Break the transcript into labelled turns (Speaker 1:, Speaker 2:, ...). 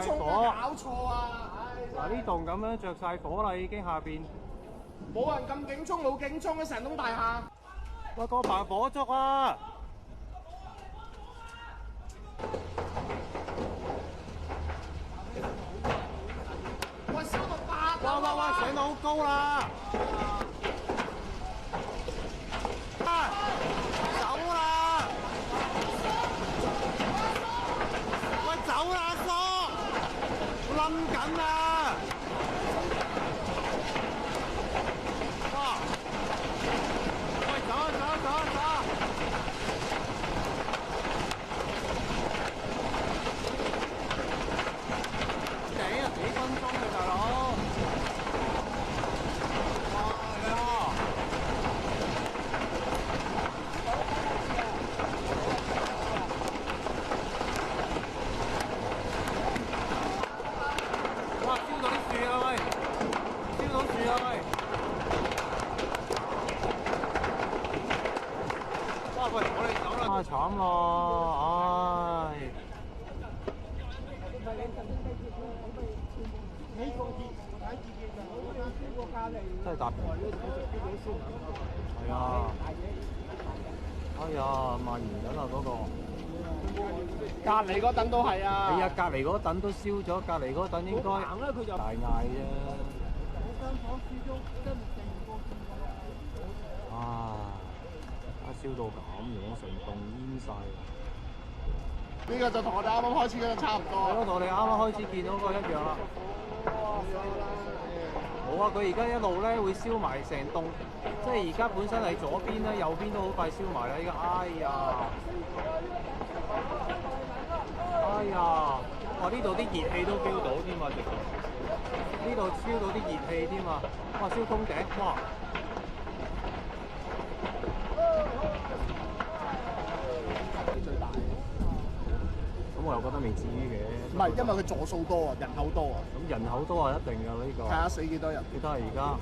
Speaker 1: 晒火，
Speaker 2: 搞錯啊！
Speaker 1: 嗱呢棟咁樣着晒火啦，已經下邊。
Speaker 2: 冇人咁警鐘，冇警鐘嘅成棟大廈。
Speaker 1: 喂，個棚火燭啊！
Speaker 2: 喂，燒到8
Speaker 1: 喂，上到好高啦！走啦！喂，走啦，叔！冧緊啊！哇！喂，走！幾分鐘嘅大佬，哇！哇！燒到啲樹啊喂！燒到樹啊喂！哇喂！我哋走啦！啊慘咯，唉！真係搭係啊！哎呀，蔓延緊啊嗰個。
Speaker 2: 隔離嗰等都係啊！
Speaker 1: 係啊，隔離嗰等都燒咗，隔離嗰等應該大嗌啫。啊！燒到咁樣，成棟煙晒。
Speaker 2: 呢個就同我哋啱啱開始嗰陣差唔多。
Speaker 1: 係咯，同我哋啱啱開始見到嗰個一樣啦。冇啊！佢而家一路咧會燒埋成棟，即係而家本身係左邊咧，右邊都好快燒埋啦！依家，哎呀，哇！呢度啲熱氣都 feel 到添啊，直頭呢度燒到啲熱氣添啊！哇，燒通頂，哇！
Speaker 2: 最大嘅。
Speaker 1: 咁我又覺得未至於嘅。
Speaker 2: 唔係，因為佢座數多啊，人口多啊。
Speaker 1: 咁人口多係一定㗎呢個。
Speaker 2: 睇下死幾多人。
Speaker 1: 你睇下而家。